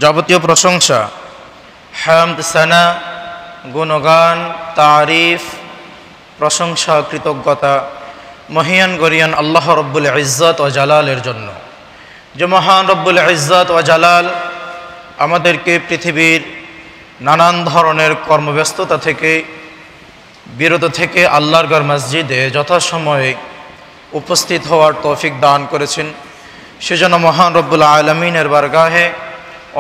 যাবতীয় প্রশংসা, হামদ, সানা, গুণগান, তারিফ, প্রশংসা, কৃতজ্ঞতা মহিয়ান গরিয়ান আল্লাহ রব্বুল ইজ্জত ও জালালের জন্য, যে মহান রব্বুল ইজ্জত ও জালাল আমাদেরকে পৃথিবীর নানান ধরনের কর্মব্যস্ততা থেকে বিরত থেকে আল্লাহর ঘর মসজিদে যথাসময়ে উপস্থিত হওয়ার তৌফিক দান করেছেন। সেজন্য মহান রব্বুল আলামিনের বারগাহে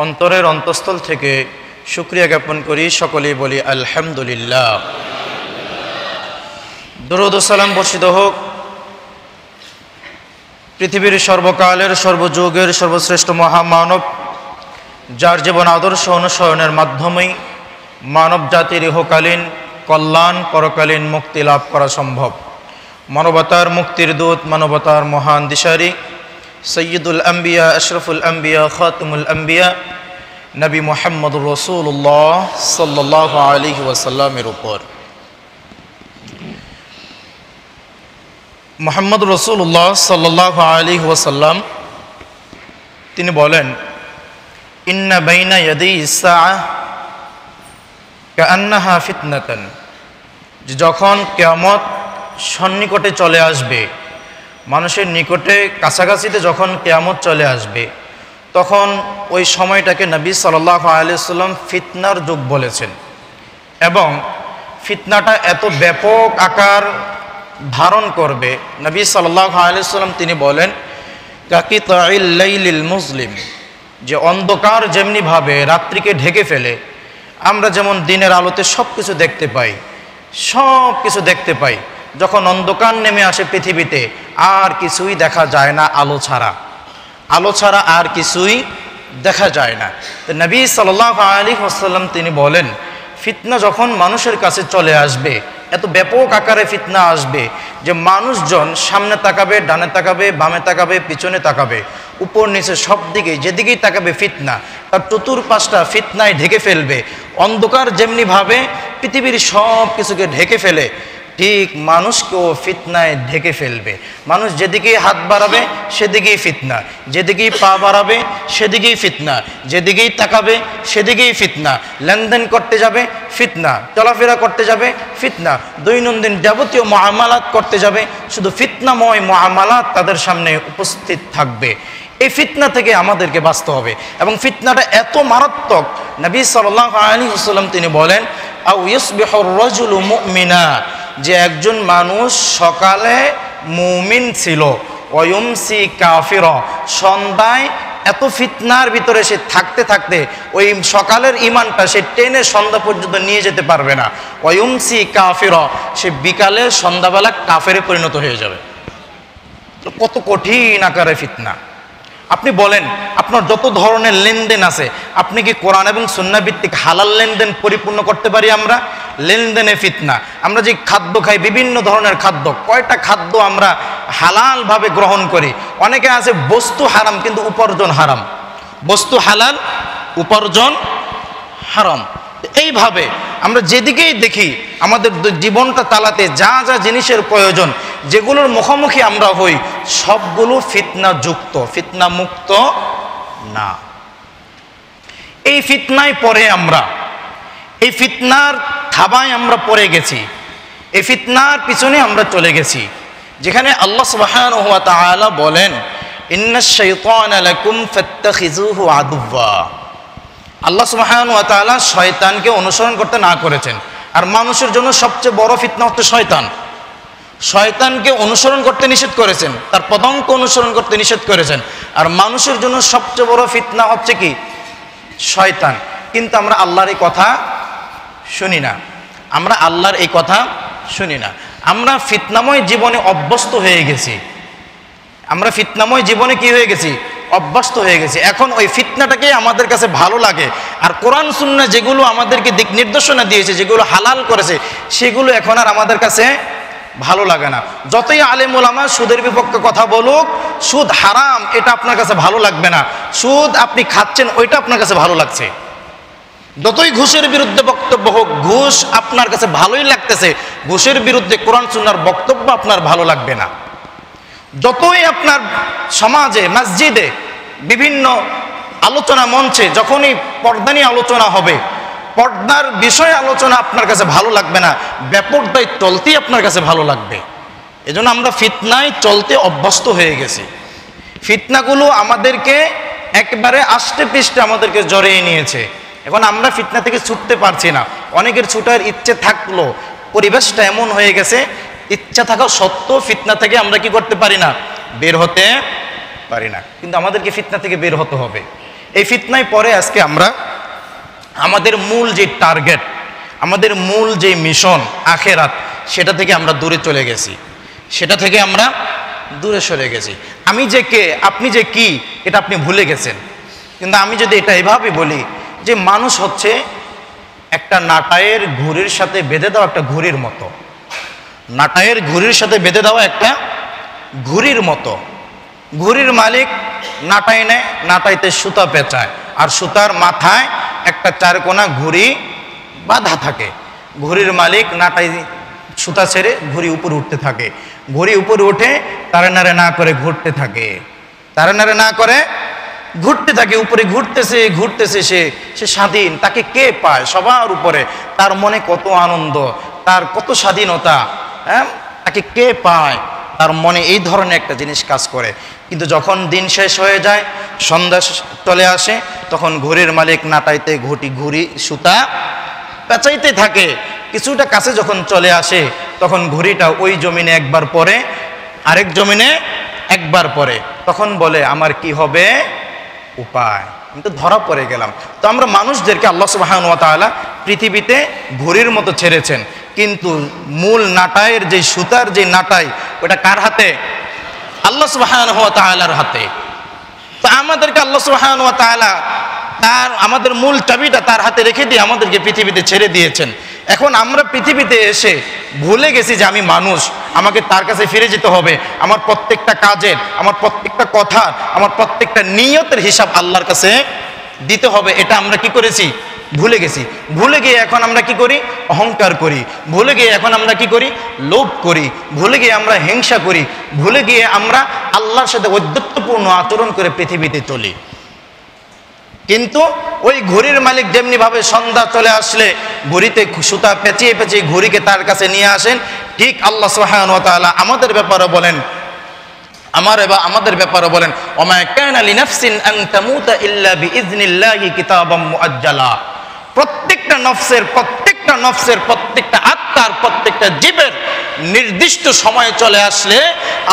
অন্তরের অন্তঃস্থল থেকে শুকরিয়া জ্ঞাপন করি, সকলেই বলি আলহামদুলিল্লাহ। দরুদ ও সালাম বর্ষিত হোক পৃথিবীর সর্বকালের সর্বযুগের সর্বশ্রেষ্ঠ মহামানব, যার জীবন আদর্শ অনুসরণের মাধ্যমেই মানব জাতির ইহকালীন কল্যাণ পরকালীন মুক্তি লাভ করা সম্ভব। মানবতার মুক্তির দূত, মানবতার মহান দিশারি, সৈয়দুল আম্বিয়া, আশরাফুল আম্বিয়া, খাতামুল আম্বিয়া নবী মুহাম্মদুর রাসূলুল্লাহ সাল্লাল্লাহু আলাইহি ওয়াসাল্লামের উপর মুহাম্মদুর রাসূলুল্লাহ সাল্লাল্লাহু আলাইহি ওয়াসাল্লাম তিনি বলেন, ইন্না বাইনা ইয়াদাই ইস-সাআহ কাআন্নাহা ফিতনাতান, যখন কিয়ামত সন্নিকটে চলে আসবে, মানুষের নিকটে কাছাকাছিতে যখন কিয়ামত চলে আসবে, তখন ওই সময়টাকে নবী সাল্লাল্লাহু আলাইহি ওয়াসাল্লাম ফিতনার যুগ বলেছেন। এবং ফিতনাটা এত ব্যাপক আকার ধারণ করবে, নবী সাল্লাল্লাহু আলাইহি ওয়াসাল্লাম তিনি বলেন, কাকিতাইল লাইলিল মুজলিম, যে অন্ধকার যেমনিভাবে রাত্রিকে ঢেকে ফেলে, আমরা যেমন দিনের আলোতে সব কিছু দেখতে পাই, সব কিছু দেখতে পাই, যখন অন্ধকার নেমে আসে পৃথিবীতে আর কিছুই দেখা যায় না, আলো ছাড়া আর কিছুই দেখা যায় না। তো নবী সাল্লাল্লাহু আলাইহি ওয়াসাল্লাম তিনি বলেন, ফিতনা যখন মানুষের কাছে চলে আসবে, এত ব্যাপক আকারে ফিতনা আসবে যে মানুষজন সামনে তাকাবে, ডানে তাকাবে, বামে তাকাবে, পিছনে তাকাবে, উপর নিচে সব দিকে যেদিকেই তাকাবে ফিতনা, তার চতুর্পাশটা ফিতনায় ঢেকে ফেলবে। অন্ধকার যেমনিভাবে পৃথিবীর সব কিছুকে ঢেকে ফেলে, ঠিক মানুষকেও ফিতনায় ঢেকে ফেলবে। মানুষ যেদিকেই হাত বাড়াবে সেদিকেই ফিতনা, যেদিকেই পা বাড়াবে সেদিকেই ফিতনা, যেদিকেই তাকাবে সেদিকেই ফিতনা, লেনদেন করতে যাবে ফিতনা, চলাফেরা করতে যাবে ফিতনা, দৈনন্দিন যাবতীয় মুআমালাত করতে যাবে, শুধু ফিতনাময় মুআমালাত তাদের সামনে উপস্থিত থাকবে। এই ফিতনা থেকে আমাদেরকে বাঁচতে হবে। এবং ফিতনাটা এত মারাত্মক, নবী সাল্লাল্লাহু আলাইহি ওয়াসাল্লাম তিনি বলেন, আও ইউসবিহুর রাজুলু মুমিনা, যে একজন মানুষ সকালে মুমিন ছিল, ওয়ুমসি কাফিরা, সন্ধ্যায় এত ফিতনার ভিতরে সে থাকতে থাকতে ওই সকালের ইমানটা সে টেনে সন্ধ্যা পর্যন্ত নিয়ে যেতে পারবে না, ওয়ুমসি কাফিরা, সে বিকালে সন্ধ্যাবেলা কাফেরে পরিণত হয়ে যাবে। কত কঠিন আকারে ফিতনা! আপনি বলেন, আপনার যত ধরনের লেনদেন আছে, আপনি কি কোরআন এবং সুন্নাহ ভিত্তিক হালাল লেনদেন পরিপূর্ণ করতে পারি? আমরা লেনদেনে ফিতনা। আমরা যে খাদ্য খাই, বিভিন্ন ধরনের খাদ্য, কয়টা খাদ্য আমরা হালালভাবে গ্রহণ করি? অনেকে আছে বস্তু হারাম কিন্তু উপার্জন হারাম, বস্তু হালাল উপার্জন হারাম। এইভাবে আমরা যেদিকেই দেখি আমাদের জীবনটা চালাতে যা যা জিনিসের প্রয়োজন, যেগুলোর মুখোমুখি আমরা হই, সবগুলো ফিতনা যুক্ত, ফিতনা মুক্ত না। এই ফিতনায় পড়ে আমরা, এই ফিতনার থাবায় আমরা পড়ে গেছি, এই ফিতনার পিছনে আমরা চলে গেছি, যেখানে আল্লাহ সুবহানাহু ওয়া তাআলা বলেন, ইন্নাশ শাইতানা লাকুম ফাত্তাখিযুহু আদুওয়া। আল্লাহ সুবহানাহু ওয়া তাআলা শয়তানকে অনুসরণ করতে না করেছেন। আর মানুষের জন্য সবচেয়ে বড় ফিতনা হচ্ছে শয়তান। শয়তানকে অনুসরণ করতে নিষেধ করেছেন, তার পদাঙ্ক অনুসরণ করতে নিষেধ করেছেন। আর মানুষের জন্য সবচেয়ে বড় ফিতনা হচ্ছে কি? শয়তান। কিন্তু আমরা আল্লাহর এই কথা শুনি না, আমরা আল্লাহর এই কথা শুনি না। আমরা ফিতনাময় জীবনে অভ্যস্ত হয়ে গেছি, আমরা ফিতনাময় জীবনে কি হয়ে গেছি? অভ্যস্ত হয়ে গেছি। এখন ওই ফিতনাটাকে আমাদের কাছে ভালো লাগে। আর কোরআন সুন্নাহ যেগুলো আমাদেরকে দিক নির্দেশনা দিয়েছে, যেগুলো হালাল করেছে, সেগুলো এখন আর আমাদের কাছে ভালো লাগে না। যতই আলেম ওলামা সুদের বিপক্ষে কথা বলুক, সুদ হারাম এটা আপনার কাছে ভালো লাগবে না, সুদ আপনি খাচ্ছেন ওইটা আপনার কাছে ভালো লাগছে। যতই ঘুষের বিরুদ্ধে বক্তব্য হোক, ঘুষ আপনার কাছে ভালোই লাগতেছে, ঘুষের বিরুদ্ধে কোরআন সুন্নাহর বক্তব্য আপনার ভালো লাগবে না। যতই আপনার সমাজে মসজিদে বিভিন্ন আলোচনা মঞ্চে যখনই পর্দা নিয়ে আলোচনা হবে, পর্দার বিষয়ে আলোচনা আপনার কাছে ভালো লাগবে না, বেপর্দায় চলতেই আপনার কাছে ভালো লাগবে। এজন্য আমরা ফিতনায় চলতে অভ্যস্ত হয়ে গেছি। ফিতনাগুলো আমাদেরকে একবারে আষ্টে পৃষ্ঠে আমাদেরকে জড়িয়ে নিয়েছে। এখন আমরা ফিতনা থেকে ছুটতে পারছি না। অনেকের ছুটার ইচ্ছে থাকলো, পরিবেশটা এমন হয়ে গেছে, ইচ্ছা থাকা সত্ত্বেও ফিতনা থেকে আমরা কি করতে পারি না, বের হতে পারি না। কিন্তু আমাদেরকে ফিতনা থেকে বের হতে হবে। এই ফিতনায় পরে আজকে আমরা আমাদের মূল যে টার্গেট, আমাদের মূল যে মিশন আখেরাত, সেটা থেকে আমরা দূরে চলে গেছি, সেটা থেকে আমরা দূরে সরে গেছি। আমি যে কে, আপনি যে কি, এটা আপনি ভুলে গেছেন। কিন্তু আমি যদি এটা এভাবে বলি যে মানুষ হচ্ছে একটা নাটায়ের ঘুড়ির সাথে বেঁধে দেওয়া একটা ঘুড়ির মতো, নাটায়ের ঘুড়ির সাথে বেঁধে দেওয়া একটা ঘুড়ির মতো। ঘুড়ির মালিক নাটাই নেয়, নাটাইতে সুতা পেঁচায়, আর সুতার মাথায় একটা চারকোনা ঘুড়ি বাঁধা থাকে। ঘুড়ির মালিক নাটাই সুতা ছেড়ে ঘুড়ি উপরে উঠতে থাকে, ঘুড়ি উপরে উঠে তারে নাড়ে না করে ঘুরতে থাকে, তারে নাড়ে না করে ঘুরতে থাকে, উপরে ঘুরতেছে ঘুরতেছে, সে স্বাধীন। তাকে কে পায় সবার উপরে? তার মনে কত আনন্দ, তার কত স্বাধীনতা, হ্যাঁ, তাকে কে পায়? তার মনে এই ধরনের একটা জিনিস কাজ করে। কিন্তু যখন দিন শেষ হয়ে যায়, সন্ধ্যা চলে আসে, তখন ঘুড়ির মালিক নাটাইতে ঘুড়ি সুতা পেঁচাইতে থাকে। কিছুটা কাছে যখন চলে আসে, তখন ঘুড়িটা ওই জমিনে একবার পরে, আরেক জমিনে একবার পরে, তখন বলে আমার কি হবে উপায়, কিন্তু ধরা পড়ে গেলাম। তো আমরা মানুষদেরকে আল্লাহ সুবহানাহু ওয়া তাআলা পৃথিবীতে ঘুড়ির মতো ছেড়েছেন, কিন্তু মূল নাটাইয়ের যে সুতার যে নাটাই, ওটা কার হাতে? আল্লাহ সুবহানাহু ওয়া তাআলার হাতে। তো আমাদেরকে আল্লাহ সুবহানাহু ওয়া তাআলা আমাদের মূল চাবিটা তার হাতে রেখে দিয়ে আমাদেরকে পৃথিবীতে ছেড়ে দিয়েছেন। এখন আমরা পৃথিবীতে এসে ভুলে গেছি যে আমি মানুষ, আমাকে তার কাছে ফিরে যেতে হবে। আমার প্রত্যেকটা কাজের, আমার প্রত্যেকটা কথার, আমার প্রত্যেকটা নিয়তের হিসাব আল্লাহর কাছে দিতে হবে। এটা আমরা কি করেছি? ভুলে গেছি। ভুলে গিয়ে এখন আমরা কি করি? অহংকার করি। ভুলে গিয়ে এখন আমরা কি করি? লোভ করি। ভুলে গিয়ে আমরা হিংসা করি। ভুলে গিয়ে আমরা আল্লাহর সাথে ঔদ্ধত্যপূর্ণ আচরণ করে পৃথিবীতে চলি। কিন্তু ওই ঘড়ির মালিক যেমনি ভাবে সন্ধ্যা চলে আসলে ঘড়িতে সুতা পেঁচিয়ে পেঁচিয়ে ঘড়িকে তার কাছে নিয়ে আসেন, ঠিক আল্লাহ সুবহানাহু ওয়া তাআলা আমাদের ব্যাপারে বলেন, আমাদের ব্যাপারে বলেন, ওমা কানা লিনাফসিন আন তামুতা ইল্লা বিইজনিল্লাহি কিতাবাম মুআজ্জালা। প্রত্যেকটা নফসের প্রত্যেকটা আত্মার, প্রত্যেকটা জীবের নির্দিষ্ট সময়ে চলে আসলে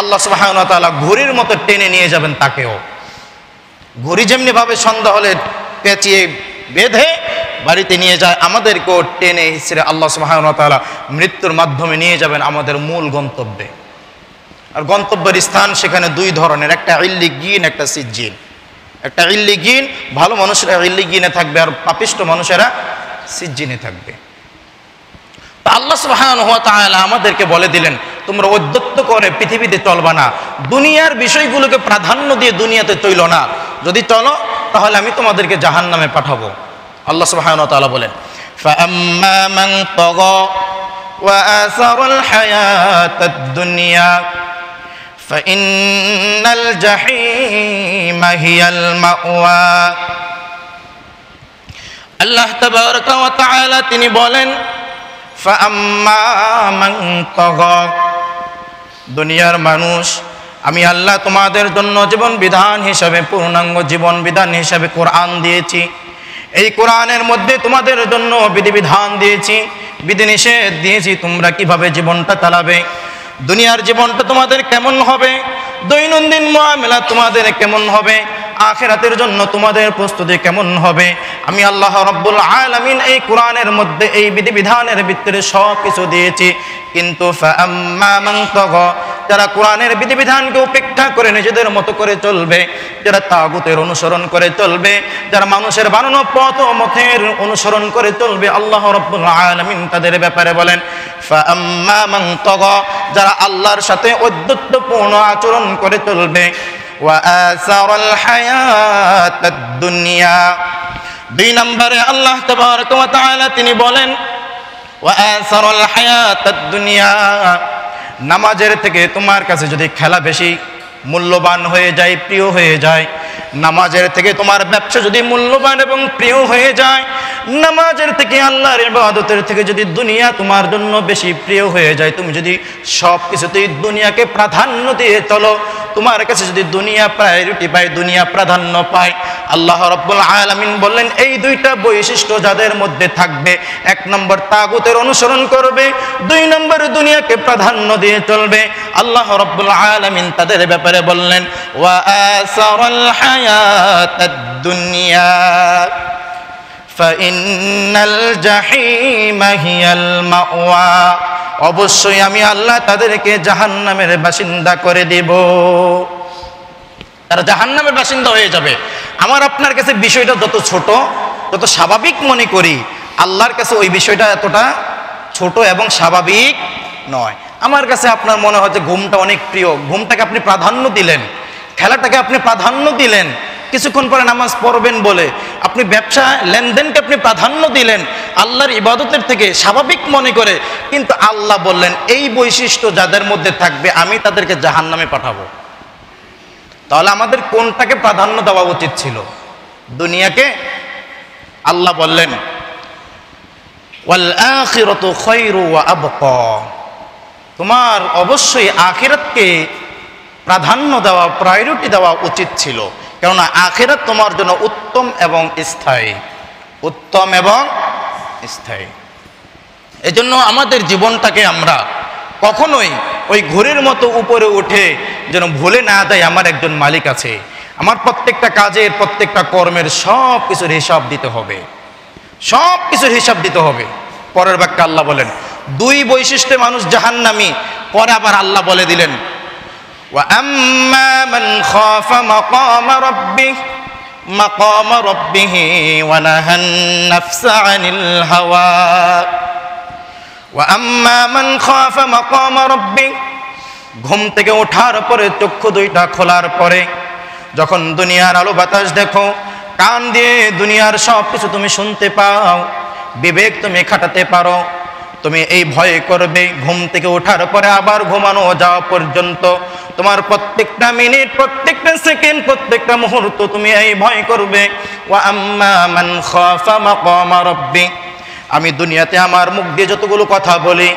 আল্লাহ সুবহানাহু ওয়া তাআলা ঘড়ির মতো টেনে নিয়ে যাবেন তাকেও। ঘড়ি যেমনি ভাবে সন্ধ্যা হলে পেঁচিয়ে বেঁধে বাড়িতে নিয়ে যায়, আমাদেরকেও টেনে হিসেবে আল্লাহ সুবহানাহু ওয়া তাআলা মৃত্যুর মাধ্যমে নিয়ে যাবেন আমাদের মূল গন্তব্যে। আর গন্তব্যের স্থান সেখানে দুই ধরনের, একটা ইল্লিগিন, একটা সিজ্জিন। একটা ইল্লিগিন, ভালো মানুষেরা ইল্লিগিনে থাকবে, আর পাপিষ্ট মানুষেরা সিজ্জিনে থাকবে। তা আল্লাহ সুবহানাহু ওয়া তাআলা আমাদেরকে বলে দিলেন, তোমরা ঔদ্ধত্য করে পৃথিবীতে চলবা না, দুনিয়ার বিষয়গুলোকে প্রাধান্য দিয়ে দুনিয়াতে চইল না। যদি চলো তাহলে আমি তোমাদেরকে জাহান্নামে পাঠাবো। আল্লাহ সুবহানাহু ওয়া তাআলা বলেন, ফাআম্মা মান তাগা ওয়া আসারাল হায়াতাদ দুনিয়া ফাইন্নাল জাহিমা হিয়াল মাওয়া। আল্লাহ তাবারাকা ওয়া তাআলা তিনি বলেন, ফাআম্মা মান তাগা, দুনিয়ার মানুষ, আমি আল্লাহ তোমাদের জন্য জীবন বিধান হিসাবে, পূর্ণাঙ্গ জীবন বিধান হিসাবে কোরআন দিয়েছি। এই কোরআনের মধ্যে তোমাদের জন্য বিধিবিধান দিয়েছি, বিধিনিষেধ দিয়েছি, তোমরা কিভাবে জীবনটা চালাবে, দুনিয়ার জীবনটা তোমাদের কেমন হবে, দৈনন্দিন মুআমালা তোমাদের কেমন হবে, আখিরাতের জন্য তোমাদের প্রস্তুতি কেমন হবে। আমি আল্লাহ রাব্বুল আলামিন এই কোরআনের মধ্যে এই বিধিবিধানের ভিতরে সব কিছু দিয়েছি। কিন্তু ফাআম্মা মান তাগা, যারা কোরআনের বিধিবিধানকে উপেক্ষা করে নিজেদের মতো করে চলবে, যারা তাগুতের অনুসরণ করে চলবে, যারা মানুষের বানানো পথ ও মতের অনুসরণ করে চলবে, আল্লাহ রাব্বুল আলামিন তাদের ব্যাপারে বলেন, ফাআম্মা মান তাগা, যারা আল্লাহর সাথে ঔদ্ধত্যপূর্ণ আচরণ করে চলবে, ওয়া আসারাল হায়াতাদ দুনিয়া। দুই নম্বরে আল্লাহ তাবারাকা ওয়া তাআলা তিনি বলেন, ওয়া আসারাল হায়াতাদ দুনিয়া, নামাজের থেকে তোমার কাছে যদি খেলা বেশি মূল্যবান হয়ে যায়, প্রিয় হয়ে যায়, নামাজের থেকে তোমার ব্যবসা যদি মূল্যবান এবং প্রিয় হয়ে যায়, নামাজের থেকে আল্লাহর ইবাদতের থেকে যদি দুনিয়া তোমার জন্য বেশি প্রিয় হয়ে যায়, তুমি যদি সব কিছুতেই দুনিয়াকে প্রাধান্য দিয়ে চলো, তোমার কাছে যদি দুনিয়া প্রায়োরিটি পায়, দুনিয়া প্রাধান্য পায়, আল্লাহ রাব্বুল আলামিন বললেন এই দুইটা বৈশিষ্ট্য যাদের মধ্যে থাকবে, 1 নম্বর তাগুতের অনুসরণ করবে, 2 নম্বর দুনিয়াকে প্রাধান্য দিয়ে চলবে, আল্লাহ রাব্বুল আলামিন তাদের ব্যাপারে বললেন ওয়া আসারাল হায়াতাদ দুনিয়া ফাইন্নাল জাহিমা হিয়াল মাওয়া, অবশ্যই আমি আল্লাহ তাদেরকে জাহান্নামের বাসিন্দা করে দেব, তারা জাহান্নামের বাসিন্দা হয়ে যাবে। আমার আপনার কাছে বিষয়টা যত ছোট, যত স্বাভাবিক মনে করি, আল্লাহর কাছে ওই বিষয়টা এতটা ছোট এবং স্বাভাবিক নয়। আমার কাছে আপনার মনে হয় যে ঘুমটা অনেক প্রিয়, ঘুমটাকে আপনি প্রাধান্য দিলেন, খেলাটাকে আপনি প্রাধান্য দিলেন, কিছুক্ষণ পরে নামাজ পড়বেন বলে আপনি ব্যবসা লেনদেনকে আপনি প্রাধান্য দিলেন আল্লাহর ইবাদতের থেকে স্বাভাবিক মনে করে, কিন্তু আল্লাহ বললেন এই বৈশিষ্ট্য যাদের মধ্যে থাকবে আমি তাদেরকে জাহান্নামে পাঠাবো। তাহলে আমাদের কোনটাকে প্রাধান্য দেওয়া উচিত ছিল? দুনিয়াকে? আল্লাহ বললেন ওয়াল আখিরাতু খায়রু ওয়া আবকা, তোমার অবশ্যই আখিরাতকে প্রাধান্য দেওয়া, প্রায়োরিটি দেওয়া উচিত ছিল, কেননা আখিরাত তোমার জন্য উত্তম এবং স্থায়ী, উত্তম এবং স্থায়ী। এজন্য আমাদের জীবনটাকে আমরা কখনোই ওই ঘুরের মতো উপরে উঠে যেন ভুলে না যায় আমার একজন মালিক আছে, আমার প্রত্যেকটা কাজের, প্রত্যেকটা কর্মের সব কিছুর হিসাব দিতে হবে, সব কিছুর হিসাব দিতে হবে। পরের বাক্যে আল্লাহ বলেন 2 বৈশিষ্ট্যে মানুষ জাহান্নামী, পরে আবার আল্লাহ বলে দিলেন ওয়া আম্মা মান খাফা মাকামা রাব্বিহি ওয়া নাহান নাফসা আনিল হাওয়া, ওয়া আম্মা মান খাফা মাকামা রাব্বিহি, ঘুম থেকে ওঠার পরে, চক্ষু 2টা খোলার পরে যখন দুনিয়ার আলো বাতাস দেখো, কান দিয়ে দুনিয়ার সব কিছু তুমি শুনতে পাও, বিবেক তুমি খাটাতে পারো, তুমি এই ভয় করবে ঘুম থেকে ওঠার পরে আবার ঘুমানো যাওয়া পর্যন্ত, তোমার প্রত্যেকটা মিনিট, প্রত্যেকটা সেকেন্ড, প্রত্যেকটা মুহূর্ত তুমি এই ভয় করবে ওয়া আম্মা মান খাফা মাকামা রাব্বি, আমি দুনিয়াতে আমার মুখ দিয়ে যতগুলো কথা বলি,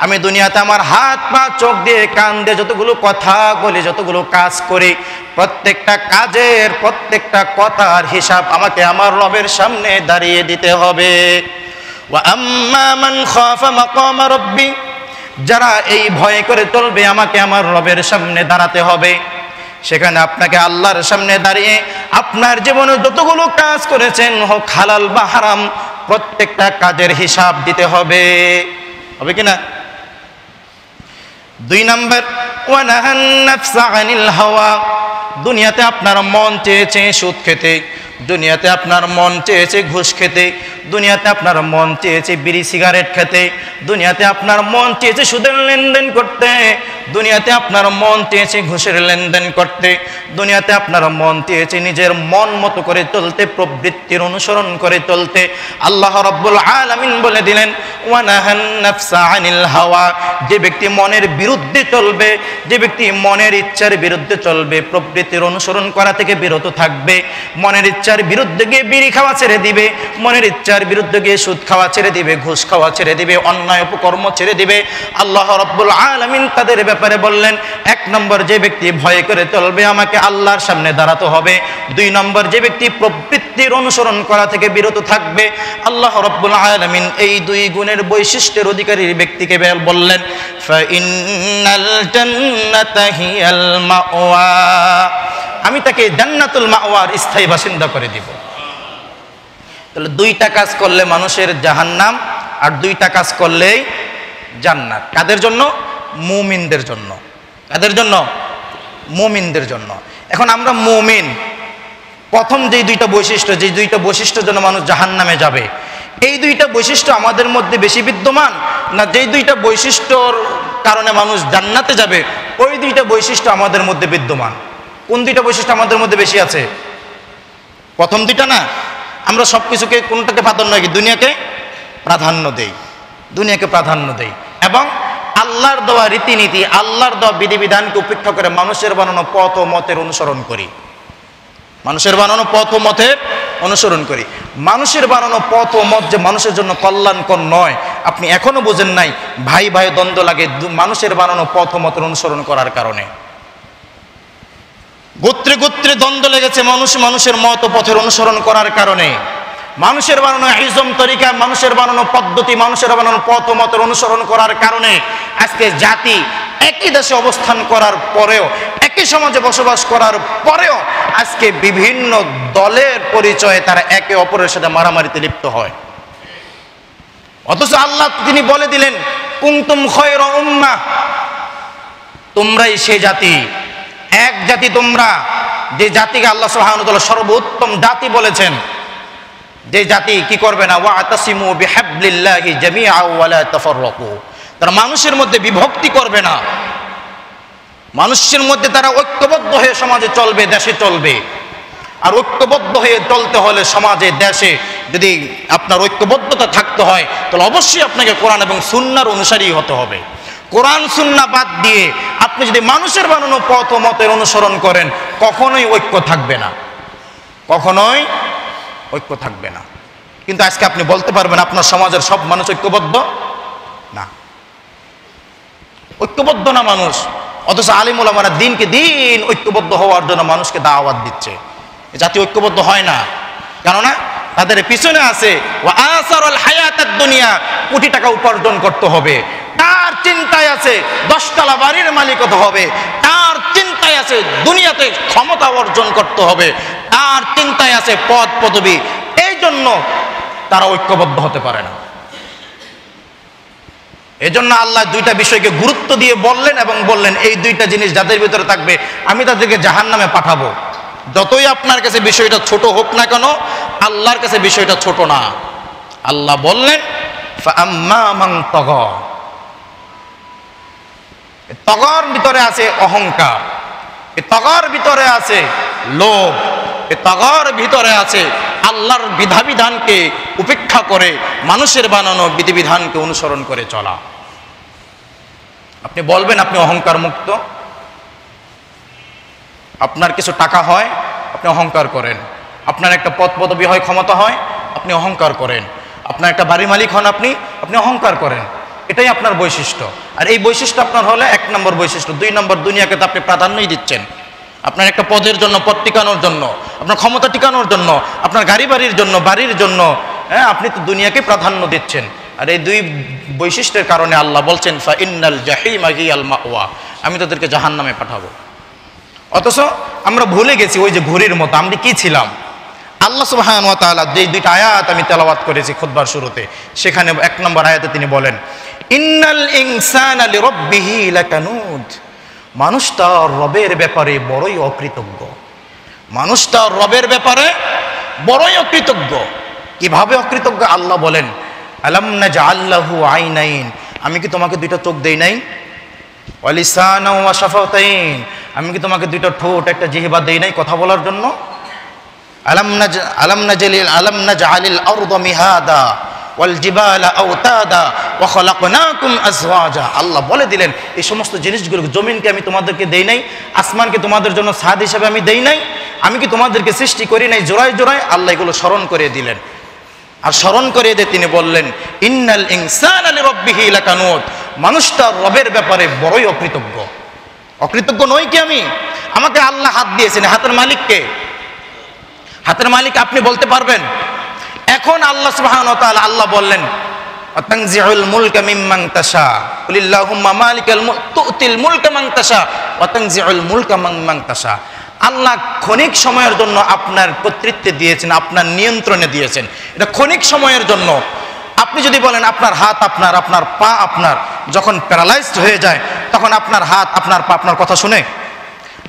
আমি দুনিয়াতে আমার হাত পা চোখ দিয়ে কান দিয়ে যতগুলো কথা বলি, যতগুলো কাজ করি, প্রত্যেকটা কাজের, প্রত্যেকটা কথার হিসাব আমাকে আমার রবের সামনে দাঁড়িয়ে দিতে হবে। ওয়া আম্মা মান খাফা মাকামা রাব্বি, যারা এই ভয় করে চলবে আমাকে আমার রবের সামনে দাঁড়াতে হবে, সেখানে আপনাকে আল্লাহর সামনে দাঁড়িয়ে আপনার জীবনে যতগুলো কাজ করেছেন, হোক হালাল বা হারাম, প্রত্যেকটা কাজের হিসাব দিতে হবে, হবে কিনা? 2 নম্বর ওয়া নাহান নাফসা আনিল হাওয়া, দুনিয়াতে আপনার মন চেয়েছে সুদ খেতে, দুনিয়াতে আপনার মন চেয়েছে ঘুষ খেতে, দুনিয়াতে আপনার মন চেয়েছে বিড়ি সিগারেট খেতে, দুনিয়াতে আপনার মন চেয়েছে সুদের লেনদেন করতে, দুনিয়াতে আপনার মন চেয়েছে ঘুষের লেনদেন করতে, দুনিয়াতে আপনার মন চেয়েছে নিজের মন মতো করে চলতে, প্রবৃত্তির অনুসরণ করে চলতে। আল্লাহ রাব্বুল আলামিন বলে দিলেন ওয়া নাহান নাফসা আনিল হাওয়া, যে ব্যক্তি মনের বিরুদ্ধে চলবে, যে ব্যক্তি মনের ইচ্ছার বিরুদ্ধে চলবে, প্রবৃত্তির অনুসরণ করা থেকে বিরত থাকবে, মনের ইচ্ছার বিরুদ্ধে গিয়ে বিড়ি খাওয়া ছেড়ে দিবে, মনের ইচ্ছার বিরুদ্ধে গিয়ে সুদ খাওয়া ছেড়ে দিবে, ঘুষ খাওয়া ছেড়ে দিবে, অন্যায় অপকর্ম ছেড়ে দিবে, আল্লাহ রাব্বুল আলামিন তাদের ব্যাপারে বললেন 1 নম্বর যে ব্যক্তি ভয় করে চলবে আমাকে আল্লাহর সামনে দাঁড়াতে হবে, 2 নম্বর যে ব্যক্তি প্রবৃত্তির অনুসরণ করা থেকে বিরত থাকবে, আল্লাহ রাব্বুল আলামিন এই 2 গুণের বৈশিষ্ট্যের অধিকারী ব্যক্তিকে বললেন ফাইন্নাল জান্নাতা হিয়াল মাওয়া, আমি তাকে জান্নাতুল মাওয়ার স্থায়ী বাসিন্দা করে দিব। তাহলে 2টা কাজ করলে মানুষের জাহান্নাম, আর 2টা কাজ করলেই জান্নাত। কাদের জন্য? মুমিনদের জন্য। কাদের জন্য? মুমিনদের জন্য। এখন আমরা মুমিন, প্রথম যেই 2টা বৈশিষ্ট্য, যেই 2টা বৈশিষ্ট্যের জন্য মানুষ জাহান্নামে যাবে, এই 2টা বৈশিষ্ট্য আমাদের মধ্যে বেশি বিদ্যমান, না যেই 2টা বৈশিষ্ট্যর কারণে মানুষ জান্নাতে যাবে ওই 2টা বৈশিষ্ট্য আমাদের মধ্যে বিদ্যমান? কোন 2টা বৈশিষ্ট্য আমাদের মধ্যে বেশি আছে? প্রথম 2টা না? আমরা সব কিছুকে কোনটাকে প্রাধান্য দিই? দুনিয়াকে প্রাধান্য দেই, দুনিয়াকে প্রাধান্য দেই, এবং আল্লাহর দেওয়া রীতিনীতি, আল্লাহর দেওয়া বিধিবিধানকে উপেক্ষা করে মানুষের বানানো পথ ও মতের অনুসরণ করি। মানুষের বানানো পথ ও মতের অনুসরণ করি। মানুষের বানানো পথ ও মত যে মানুষের জন্য কল্যাণকর নয়, আপনি এখনো বোঝেন নাই। ভাই ভাই দ্বন্দ্ব লাগে মানুষের বানানো পথ ও মতের অনুসরণ করার কারণে। গোত্রে গোত্রে দ্বন্দ্ব লেগেছে মানুষের মত ও পথের অনুসরণ করার কারণে। মানুষের বানানো ইজম তরিকা, মানুষের বানানো পদ্ধতি, মানুষের বানানো পথ ও মতের অনুসরণ করার কারণে আজকে জাতি একই দেশে অবস্থান করার পরেও, একই সমাজে বসবাস করার পরেও আজকে বিভিন্ন দলের পরিচয়ে তারা একে অপরের সাথে মারামারিতে লিপ্ত হয়। অথচ আল্লাহ তিনি বলে দিলেন, কুনতুম খায়রা উম্মাহ, তোমরাই সেই জাতি, এক জাতি তোমরা, যে জাতিকে আল্লাহ সুবহানাহু ওয়া তাআলা সর্বোত্তম জাতি বলেছেন। যে জাতি কি করবে না, ওয়াতাসিমু বিহাবলিল্লাহি জামিআ ওয়া লা তাফাররাকু, তারা মানুষের মধ্যে বিভক্তি করবে না, মানুষের মধ্যে তারা ঐক্যবদ্ধ হয়ে সমাজে চলবে, দেশে চলবে। আর ঐক্যবদ্ধ হয়ে চলতে হলে সমাজে দেশে যদি আপনার ঐক্যবদ্ধতা থাকতে হয়, তাহলে অবশ্যই আপনাকে কোরআন এবং সুন্নাহর অনুসারী হতে হবে। কোরআন সুন্নাহ বাদ দিয়ে আপনি যদি মানুষের বানানো পথ ও মতের অনুসরণ করেন, কখনোই ঐক্য থাকবে না, কখনোই ঐক্য থাকবে না। কিন্তু আজকে আপনি বলতে পারবেন আপনার সমাজের সব মানুষ ঐক্যবদ্ধ না, ঐক্যবদ্ধ না মানুষ। অথচ আলিম ওলামারা দিনকে দিন ঐক্যবদ্ধ হওয়ার জন্য মানুষকে দাওয়াত দিচ্ছে। জাতি ঐক্যবদ্ধ হয় না, কেননা তাদের পিছনে আছে ওয়া আসারুল হায়াতাদ দুনিয়া, কোটি টাকা উপার্জন করতে হবে। তার চিন্তায় আছে 10 তলা বাড়ির মালিক হতে হবে, তার চিন্তায় আছে দুনিয়াতে ক্ষমতা অর্জন করতে হবে, তার চিন্তায় আছে পদ পদবি। এই জন্য তারা ঐক্যবদ্ধ হতে পারে না। এজন্য আল্লাহ দুইটা বিষয়কে গুরুত্ব দিয়ে বললেন এবং বললেন, এই দুইটা জিনিস যাদের ভিতরে থাকবে আমি তাদেরকে জাহান্নামে পাঠাবো। যতই আপনার কাছে বিষয়টা ছোট হোক না কেন, আল্লাহর কাছে বিষয়টা ছোট না। আল্লাহ বললেন ফাআম্মা মান তাগা, তগর ভিতরে আছে অহংকার, এই তগর ভিতরে আছে লোভ, এই তগর ভিতরে আছে আল্লাহর বিধানকে উপেক্ষা করে মানুষের বানানো বিধিবিধানকে অনুসরণ করে চলা। আপনি বলবেন আপনি অহংকার মুক্ত, আপনার কিছু টাকা হয় আপনি অহংকার করেন, আপনার একটা পদ পদবি হয়, ক্ষমতা হয়, আপনি অহংকার করেন, আপনার একটা বাড়ি মালিক হন আপনি অহংকার করেন। এটাই আপনার বৈশিষ্ট্য। আর এই বৈশিষ্ট্য আপনার হলে 1 নম্বর বৈশিষ্ট্য। 2 নম্বর, দুনিয়াকে তো আপনি প্রাধান্যই দিচ্ছেন। আপনার একটা পদের জন্য, পদ টিকানোর জন্য, আপনার ক্ষমতা টিকানোর জন্য, আপনার গাড়ি বাড়ির জন্য, বাড়ির জন্য, হ্যাঁ, আপনি তো দুনিয়াকে প্রাধান্য দিচ্ছেন। আর এই 2 বৈশিষ্ট্যের কারণে আল্লাহ বলছেন ফা ইন্নাল জাহিমা হিয়াল মাওয়া, আমি তাদেরকে জাহান্নামে পাঠাবো। অথচ আমরা ভুলে গেছি ওই যে ঘুড়ির মতো আমরা কি ছিলাম। আল্লাহ সুবহানাহু ওয়া তাআলা যে 2টা আয়াত আমি তেলাওয়াত করেছি খুতবার শুরুতে, সেখানে 1 নম্বর আয়াতে তিনি বলেন ইন্নাল ইনসানা লিরাব্বিহি লাকানুদ, মানুষ তার রবের ব্যাপারে বড়ই অকৃতজ্ঞ। মানুষ তার রবের ব্যাপারে বড়ই অকৃতজ্ঞ। কিভাবে অকৃতজ্ঞ? আল্লাহ বলেন আলাম নাজআল লাহু আইনাইন, আমি কি তোমাকে 2টা চোখ দেই নাই? ওয়া লিসানা ওয়া শাফাতাইন, আমি কি তোমাকে 2টা ঠোঁট, একটা জিহ্বা দেই নাই কথা বলার জন্য? আলাম নাজআলিল আরদা মিহাদা ওয়াল জিবালা আওতাদা ওয়া খালাকনাকুম আজওয়াজা। আল্লাহ বলে দিলেন এই সমস্ত জিনিসগুলো, জমিনকে আমি তোমাদেরকে দেই নাই, আসমানকে তোমাদের জন্য ছাদ হিসেবে আমি দেই নাই, আমি কি তোমাদেরকে সৃষ্টি করি নাই জোড়ায় জোড়ায়? আল্লাহ এগুলো স্মরণ করে দিলেন। আর স্মরণ করে দিয়ে তিনি বললেন ইন্নাল ইনসানা লিরাব্বিহি লাকানুদ, মানুষ তার রবের ব্যাপারে বড়ই অকৃতজ্ঞ। অকৃতজ্ঞ নই কি আমি? আমাকে আল্লাহ হাত দিয়েছেন, হাতের মালিক কে? হাতের মালিক আপনি বলতে পারবেন? এখন আল্লাহ সুবহানাহু ওয়া তাআলা আল্লাহ বললেন তানজিউল মুলকা মিম্মান তাশা কুলিল্লাহুম্মা মালিকাল মুলক তুতিল মুলকা মান তাশা ওয়া তানজিউল মুলকা মিম্মান তাশা। আল্লাহ ক্ষণিক সময়ের জন্য আপনার কর্তৃত্বে দিয়েছেন, আপনার নিয়ন্ত্রণে দিয়েছেন। এটা ক্ষণিক সময়ের জন্য। আপনি যদি বলেন আপনার হাত আপনার, আপনার পা আপনার, যখন প্যারালাইজড হয়ে যায় তখন আপনার হাত আপনার পা আপনার কথা শুনে?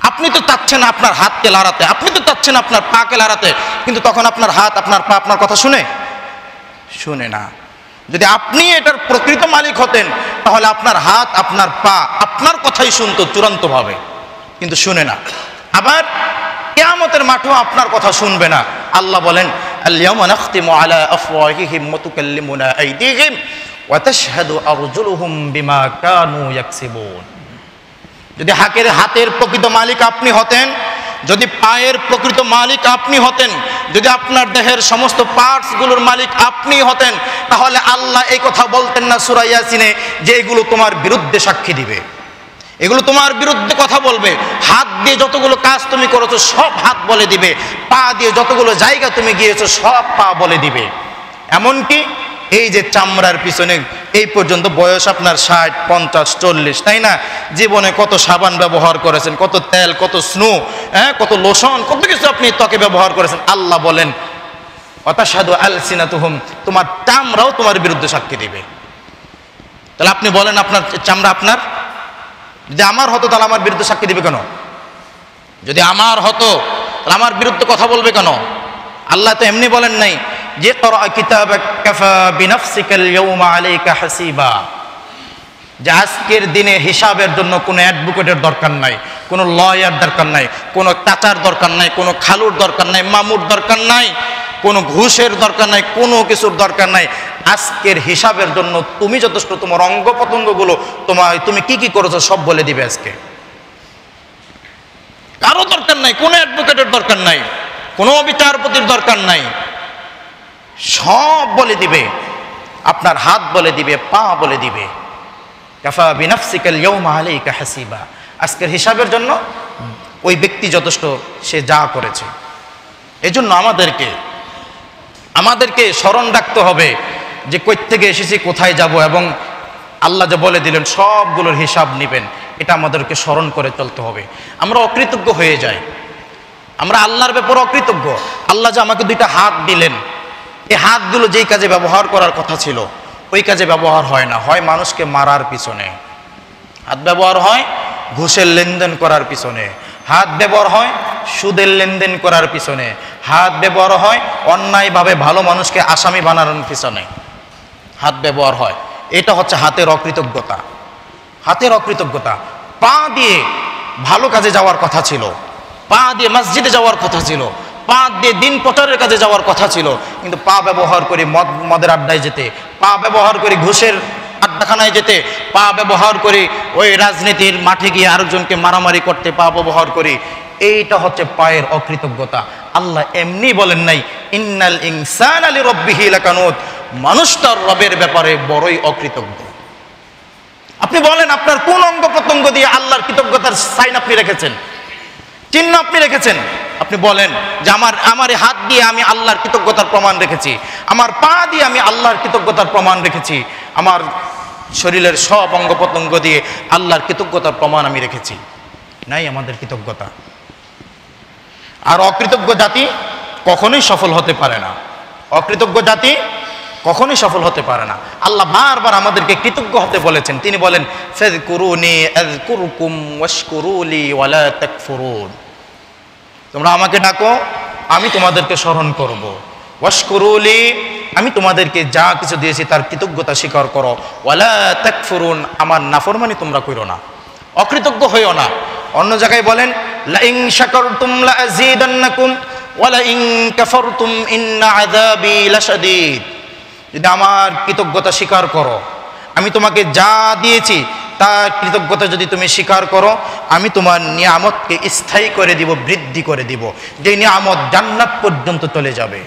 আপনি তো চাচ্ছেন আপনার হাতকে লড়াতে, আপনি তো চাচ্ছেন আপনার পাকে লড়াতে, কিন্তু তখন আপনার হাত আপনার পা আপনার কথা শুনে না। যদি আপনি এটার প্রকৃত মালিক হতেন তাহলে আপনার হাত আপনার পা আপনার কথাই শুনতো চূড়ান্তভাবে, কিন্তু শুনে না। আবার কিয়ামতের মাঠেও আপনার কথা শুনবে না। আল্লাহ বলেন আল-ইয়াওমা নাখতিমু আলা আফওয়াহিহিম ওয়া তুকাল্লিমুনা আইদিহিম ওয়া তাশহাদু আরজুলুহুম বিমা কানু ইয়াকসিবুন। যদি হাতের প্রকৃত মালিক আপনি হতেন যদি পায়ের প্রকৃত মালিক আপনি হতেন, যদি আপনার দেহের সমস্ত পার্টসগুলোর মালিক আপনি হতেন, তাহলে আল্লাহ এই কথা বলতেন না সূরা ইয়াসিনে যে এগুলো তোমার বিরুদ্ধে সাক্ষী দিবে, এগুলো তোমার বিরুদ্ধে কথা বলবে। হাত দিয়ে যতগুলো কাজ তুমি করেছো সব হাত বলে দিবে, পা দিয়ে যতগুলো জায়গা তুমি গিয়েছো সব পা বলে দিবে। এমনকি এই যে চামড়ার পিছনে এই পর্যন্ত বয়স আপনার 60, 50, 40, তাই না? জীবনে কত সাবান ব্যবহার করেছেন, কত তেল, কত স্নো, কত লোশন, কত কিছু আপনি ত্বকে ব্যবহার করেছেন। আল্লাহ বলেন ওয়াতাশহাদু আলসিনাতুহুম, তোমার চামড়াও তোমার বিরুদ্ধে সাক্ষী দিবে। তাহলে আপনি বলেন আপনার চামড়া আপনার, যদি আমার হতো তাহলে আমার বিরুদ্ধে সাক্ষী দিবে কেন? যদি আমার হতো তাহলে আমার বিরুদ্ধে কথা বলবে কেন? আল্লাহ তো এমনি বলেন নাই যে ইকরা কিতাবাক কাফা বিনাফসিকাল ইয়াউমা আলাইকা হাসিবা, যে আজকের দিনে হিসাবের জন্য কোনো অ্যাডভোকেটের দরকার নাই, কোনো লয়ার দরকার নাই, কোনো চাচার দরকার নাই, কোনো খালুর দরকার নাই, মামুর দরকার নাই, কোনো ঘুষের দরকার নাই, কোনো কিছুর দরকার নাই। আজকের হিসাবের জন্য তুমি যথেষ্ট, তোমার অঙ্গ প্রত্যঙ্গগুলো তুমি কি কি করেছো সব বলে দিবে আজকে। কারো দরকার নাই, কোনো অ্যাডভোকেটের দরকার নাই, কোনো বিচারপতির দরকার নাই, সব বলে দিবে। আপনার হাত বলে দিবে, পা বলে দিবে। কাফা বিনাফসিকাল ইয়াউমা আলাইকা হাসিবা, আজকের হিসাবের জন্য ওই ব্যক্তি যথেষ্ট, সে যা করেছে। এজন্য আমাদেরকে স্মরণ রাখতে হবে যে কই থেকে এসেছি, কোথায় যাব, এবং আল্লাহ যে বলে দিলেন সবগুলোর হিসাব নেবেন, এটা আমাদেরকে স্মরণ করে চলতে হবে। আমরা অকৃতজ্ঞ হয়ে যাই, আমরা আল্লাহর ব্যাপারে অকৃতজ্ঞ। আল্লাহ যে আমাকে দুইটা হাত দিলেন, এই হাতগুলো যেই কাজে ব্যবহার করার কথা ছিল ওই কাজে ব্যবহার হয় না, হয় মানুষকে মারার পিছনে হাত ব্যবহার হয়, ঘুষের লেনদেন করার পিছনে হাত ব্যবহার হয়, সুদের লেনদেন করার পিছনে হাত ব্যবহার হয়, অন্যায়ভাবে ভালো মানুষকে আসামি বানানোর পিছনে হাত ব্যবহার হয়। এটা হচ্ছে হাতের অকৃতজ্ঞতা, হাতের অকৃতজ্ঞতা। পা দিয়ে ভালো কাজে যাওয়ার কথা ছিল, পা দিয়ে মসজিদে যাওয়ার কথা ছিল, পা দিয়ে দিন প্রচারের কাজে যাওয়ার কথা ছিল, কিন্তু পা ব্যবহার করে মদের আড্ডায় যেতে, পা ব্যবহার করে ঘুষের আড্ডাখানায় যেতে, পা ব্যবহার করে ওই রাজনীতির মাঠে গিয়ে আরেকজনকে মারামারি করতে পা ব্যবহার করি, এইটা হচ্ছে পায়ের অকৃতজ্ঞতা। আল্লাহ এমনি বলেন নাই ইন্নাল ইনসানা লিরাব্বিহি লাকানুত, মানুষ তার রবের ব্যাপারে বড়ই অকৃতজ্ঞ। আপনি বলেন আপনার কোন অঙ্গ প্রত্যঙ্গ দিয়ে আল্লাহর কৃতজ্ঞতার সাইন আপনি রেখেছেন, চিহ্ন আপনি রেখেছেন? আপনি বলেন যে আমার হাত দিয়ে আমি আল্লাহর কৃতজ্ঞতার প্রমাণ রেখেছি, আমার পা দিয়ে আমি আল্লাহর কৃতজ্ঞতার প্রমাণ রেখেছি, আমার শরীরের সব অঙ্গ প্রত্যঙ্গ দিয়ে আল্লাহর কৃতজ্ঞতার প্রমাণ আমি রেখেছি। নাই আমাদের কৃতজ্ঞতা। আর অকৃতজ্ঞ জাতি কখনোই সফল হতে পারে না, অকৃতজ্ঞ জাতি কখনোই সফল হতে পারে না। আল্লাহ বারবার আমাদেরকে কৃতজ্ঞ হতে বলেছেন। তিনি বলেন ফাযকুরুনি আযকুরকুম ওয়াশকুরুলি ওয়ালা তাকফুরুন, তোমরা আমাকে ডাকো আমি তোমাদেরকে স্মরণ করব, ওয়াশকুরুলি আমি তোমাদেরকে যা কিছু দিয়েছি তার কৃতজ্ঞতা স্বীকার করো, ওয়ালা তাকফুরুন আমার নাফরমানি তোমরা করো না, অকৃতজ্ঞ হইও না। অন্য জায়গায় বলেন লা ইন শাকারতুম লা আযীদান্নাকুম ওয়া লা ইন কাফারতুম ইন্না আযাবি লাশাদীদ, যদি আমার কৃতজ্ঞতা স্বীকার করো, আমি তোমাকে যা দিয়েছি তার কৃতজ্ঞতা যদি তুমি স্বীকার করো, আমি তোমার নিয়ামতকে স্থায়ী করে দিব, বৃদ্ধি করে দিব, যে নিয়ামত জান্নাত পর্যন্ত চলে যাবে।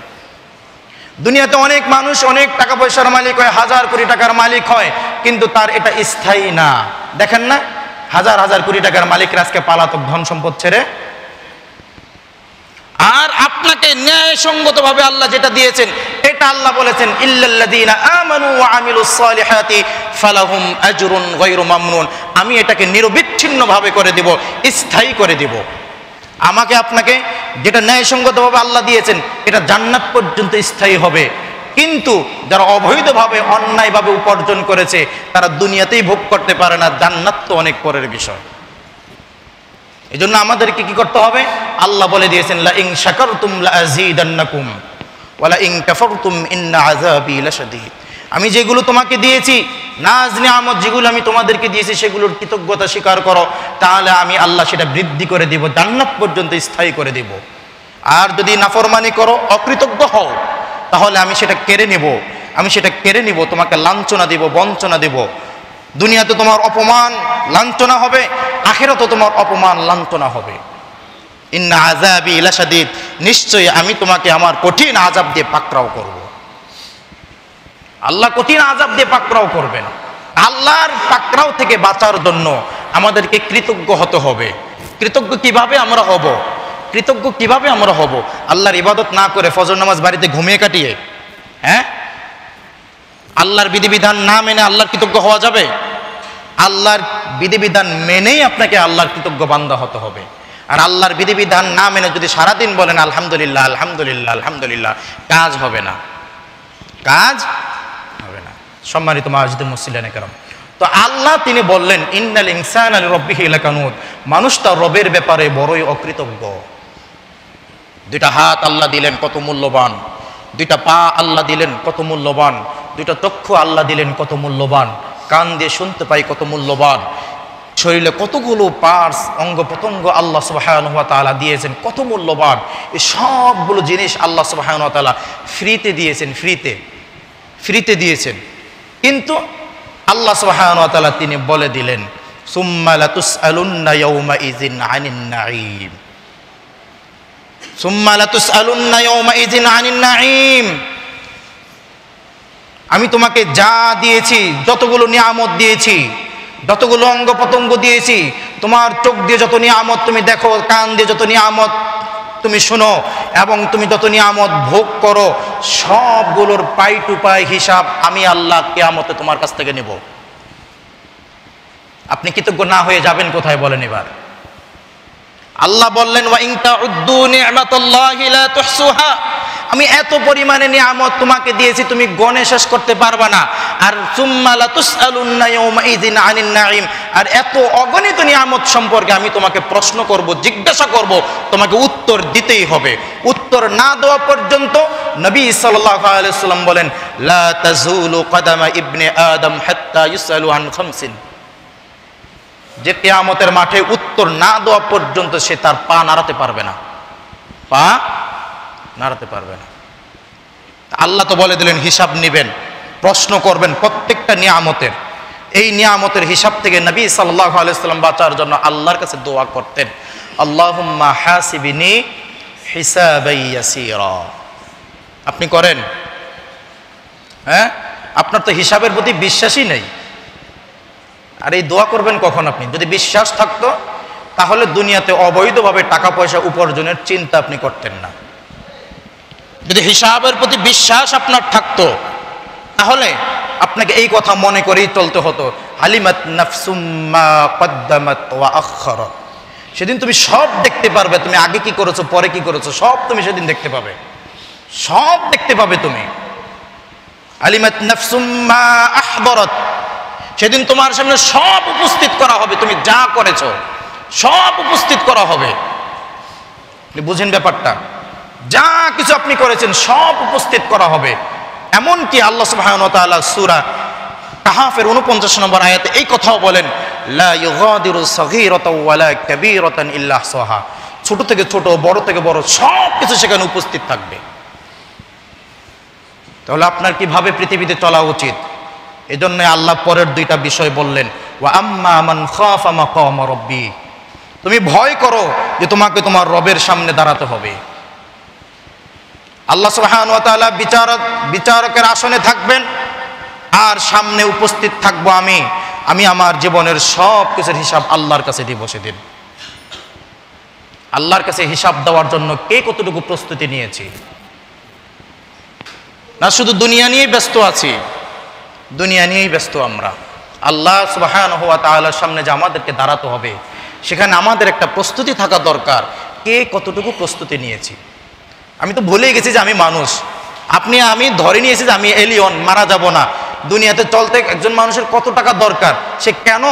দুনিয়াতে অনেক মানুষ অনেক টাকা পয়সার মালিক হয়, হাজার কোটি টাকার মালিক হয়, কিন্তু তার এটা স্থায়ী না। দেখেন না হাজার হাজার কোটি টাকার মালিকরা আজকে পালাতক ধন সম্পদ ছেড়ে। আর আপনাকে ন্যায়সঙ্গতভাবে আল্লাহ যেটা দিয়েছেন এটা আল্লাহ বলেছেন ইল্লাল্লাযীনা আমানু ওয়া আমিলুস সালিহাতি ফালাহুম আজরুন গায়রু মামনুন, আমি এটাকে নিরবিচ্ছিন্নভাবে করে দিব, স্থায়ী করে দিব। আমাকে আপনাকে যেটা ন্যায়সঙ্গতভাবে আল্লাহ দিয়েছেন এটা জান্নাত পর্যন্ত স্থায়ী হবে, কিন্তু যারা অবৈধভাবে অন্যায়ভাবে উপার্জন করেছে তারা দুনিয়াতেই ভোগ করতে পারে না, জান্নাত তো অনেক পরের বিষয়। এই জন্য আমাদেরকে কি করতে হবে? আল্লাহ বলে দিয়েছেন লা ইন শাকারতুম লা আযীদান্নাকুম ওয়া লা ইন কাফারতুম ইন্না আযাবি লাশাদীদ, আমি যেগুলো তোমাকে দিয়েছি নাজ নিয়ামত যেগুলো আমি তোমাদেরকে দিয়েছি সেগুলোর কৃতজ্ঞতা স্বীকার করো, তাহলে আমি আল্লাহ সেটা বৃদ্ধি করে দিব, জান্নাত পর্যন্ত স্থায়ী করে দিব। আর যদি নাফরমানি করো, অকৃতজ্ঞ হও, তাহলে আমি সেটা কেড়ে নিব, তোমাকে লাঞ্ছনা দিব, বঞ্চনা দেব। দুনিয়াতে তোমার অপমান লাঞ্ছনা হবে, আখিরাতে তোমার অপমান লাঞ্ছনা হবে। ইন্না আযাবি লাশাদীদ, নিশ্চয়ই আমি তোমাকে আমার কঠিন আযাব দিয়ে পাকড়াও করব। আল্লাহ কঠিন আযাব দিয়ে পাকড়াও করবেন। আল্লাহর পাকড়াও থেকে বাঁচার জন্য আমাদেরকে কৃতজ্ঞ হতে হবে। কৃতজ্ঞ কিভাবে আমরা হব? কৃতজ্ঞ কিভাবে আমরা হব? আল্লাহর ইবাদত না করে ফজর নামাজ বাড়িতে ঘুমিয়ে কাটিয়ে, হ্যাঁ, আল্লাহর বিধিবিধান না মেনে আল্লাহর কৃতজ্ঞ হওয়া যাবে? আল্লাহর বিধিবিধান মেনেই আপনাকে আল্লাহর কৃতজ্ঞ বান্দা হতে হবে। আর আল্লাহর বিধিবিধান না মেনে যদি সারাদিন বলেন আলহামদুলিল্লাহ আলহামদুলিল্লাহ আলহামদুলিল্লাহ, কাজ হবে না, কাজ হবে না। সম্মানিত মাজিদ মুসলিয়ানে কেরাম, তো আল্লাহ তিনি বললেন ইন্নাল ইনসানা লিরাব্বিহি লাকানুদ, মানুষ তার রবের ব্যাপারে বড়ই অকৃতজ্ঞ। দুইটা হাত আল্লাহ দিলেন কত মূল্যবান, দুইটা পা আল্লাহ দিলেন কত মূল্যবান, দুইটা চক্ষু আল্লাহ দিলেন কত মূল্যবান, কান দিয়ে শুনতে পাই কত মূল্যবান, শরীরে কতগুলো পার্টস অঙ্গ প্রত্যঙ্গ আল্লাহ সুবহানাহু ওয়া তাআলা দিয়েছেন কত মূল্যবান। এই সবগুলো জিনিস আল্লাহ সুবহানাহু ওয়া তাআলা ফ্রিতে দিয়েছেন, ফ্রিতে দিয়েছেন। কিন্তু আল্লাহ সুবহানাহু ওয়া তাআলা তিনি বলে দিলেন সুম্মা লাতুসআলুন্না ইয়াওমাইযিন আনিন নাঈম, সুম্মা লাতুসআলুন্না ইয়াওমাইযিন আনিন নাঈম। আমি তোমাকে যা দিয়েছি, যতগুলো নিয়ামত দিয়েছি, যতগুলো অঙ্গ প্রত্যঙ্গ দিয়েছি, তোমার চোখ দিয়ে যত নিয়ামত তুমি দেখো, কান দিয়ে যত নিয়ামত তুমি শুনো, এবং তুমি যত নিয়ামত ভোগ করো, সবগুলোর পাই টু পাই হিসাব আমি আল্লাহ কিয়ামতে তোমার কাছ থেকে নেব। আপনি কৃতজ্ঞ না হয়ে যাবেন কোথায় বলেন এবার? আল্লাহ বললেন ওয়া ইন তাউদ্দু নি'মাতাল্লাহি লা তুহসুহা, আমি এত পরিমাণে নিয়ামত তোমাকে দিয়েছি তুমি গণে শেষ করতে পারবা না। আর সুম্মা লাতুসআলুন্না ইয়াওমাইযিন আনিন নাঈম, আর এত অগণিত নিয়ামত সম্পর্কে আমি তোমাকে প্রশ্ন করব, জিজ্ঞাসা করব, তোমাকে উত্তর দিতেই হবে। উত্তর না দেওয়া পর্যন্ত নবী সাল্লাল্লাহু আলাইহি ওয়াসাল্লাম বলেন লা তাজুলু কদামা ইবনে আদম হাত্তা ইউসআলু আন খামসিন, যে কিয়ামতের মাঠে উত্তর না দেওয়া পর্যন্ত সে তার পা নাড়াতে পারবে না, পা নাড়াতে পারবে না। আল্লাহ তো বলে দিলেন হিসাব নেবেন, প্রশ্ন করবেন প্রত্যেকটা নিয়ামতের। এই নিয়ামতের হিসাব থেকে নবী সাল্লাল্লাহু আলাইহি ওয়াসাল্লাম বাঁচার জন্য আল্লাহর কাছে দোয়া করতেন, আল্লাহুম্মা হাসিবনি হিসাবান ইয়াসীরা। আপনি করেন? হ্যাঁ, আপনার তো হিসাবের প্রতি বিশ্বাসই নেই। আর এই দোয়া করবেন কখন? আপনি যদি বিশ্বাস থাকতো তাহলে দুনিয়াতে অবৈধভাবে টাকা পয়সা উপার্জনের চিন্তা আপনি করতেন না। যদি হিসাবের প্রতি বিশ্বাস আপনার থাকতো তাহলে আপনাকে এই কথা মনে করেই চলতে হতো, হালিমাত নাফসুম মা কদ্দামাত ওয়া আখখারাত। সেদিন তুমি সব দেখতে পারবে, তুমি আগে কি করেছো পরে কি করেছো সব তুমি সেদিন দেখতে পাবে, সব দেখতে পাবে তুমি। হালিমাত নাফসুম মা আহদারাত, সেদিন তোমার সামনে সব উপস্থিত করা হবে, তুমি যা করেছো সব উপস্থিত করা হবে। বুঝেন ব্যাপারটা? যা কিছু আপনি করেছেন সব উপস্থিত করা হবে। এমনকি আল্লাহ সুবহানাহু ওয়া তাআলা সূরা কাহাফের 49 নম্বর আয়াতে এই কথাও বলেন লা ইউগাদিরু সাগীরাতাও ওয়ালা কাবীরাতান ইল্লা আহসাহা, ছোট থেকে ছোট বড় থেকে বড় সব কিছু সেখানে উপস্থিত থাকবে। তাহলে আপনার কিভাবে পৃথিবীতে চলা উচিত? এজন্য আল্লাহ পরের দুইটা বিষয় বললেন ওয়া আম্মা মান খাফা মাকাম রাব্বি, তুমি ভয় করো যে তোমাকে তোমার রবের সামনে দাঁড়াতে হবে। আল্লাহ সুবহানাহু ওয়া তাআলা বিচারকের আসনে থাকবেন, আর সামনে উপস্থিত থাকবো আমি আমার জীবনের সব কিছুর হিসাব আল্লাহর কাছে দিব সেদিন। আল্লাহর কাছে হিসাব দেওয়ার জন্য কে কতটুকু প্রস্তুতি নিয়েছি? না শুধু দুনিয়া নিয়েই ব্যস্ত আছি, দুনিয়া নিয়েই ব্যস্ত আমরা। আল্লাহ সুবহানাহু ওয়া তাআলার সামনে যে আমাদেরকে দাঁড়াতে হবে সেখানে আমাদের একটা প্রস্তুতি থাকা দরকার। কে কতটুকু প্রস্তুতি নিয়েছি? আমি তো ভুলেই গেছি যে আমি মানুষ, আমি ধরে নিয়েছি যে আমি এলিয়ন, মারা যাব না। দুনিয়াতে চলতে একজন মানুষের কত টাকা দরকার? সে কেন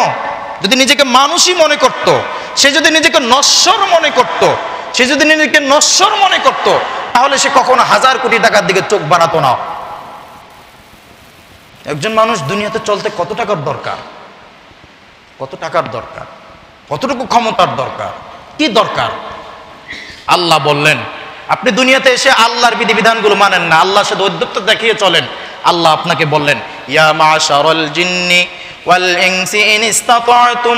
যদি নিজেকে মানুষই মনে করত, সে যদি নিজেকে নশ্বর মনে করত, সে যদি নিজেকে নশ্বর মনে করত তাহলে সে কখনো 1000 কোটি টাকার দিকে চোখ বাড়াতো না। একজন মানুষ দুনিয়াতে চলতে কত টাকার দরকার? কত টাকার দরকার? কতটুকু ক্ষমতার দরকার? কি দরকার? আল্লাহ বললেন আপনি দুনিয়াতে এসে আল্লাহর বিধিবিধানগুলো মানেন না, আল্লাহর সাথে ঔদ্ধত্য দেখিয়ে চলেন। আল্লাহ আপনাকে বললেন ইয়া মাশারাল জিন্নি ওয়াল ইনসি ইন ইসতাতা'তুম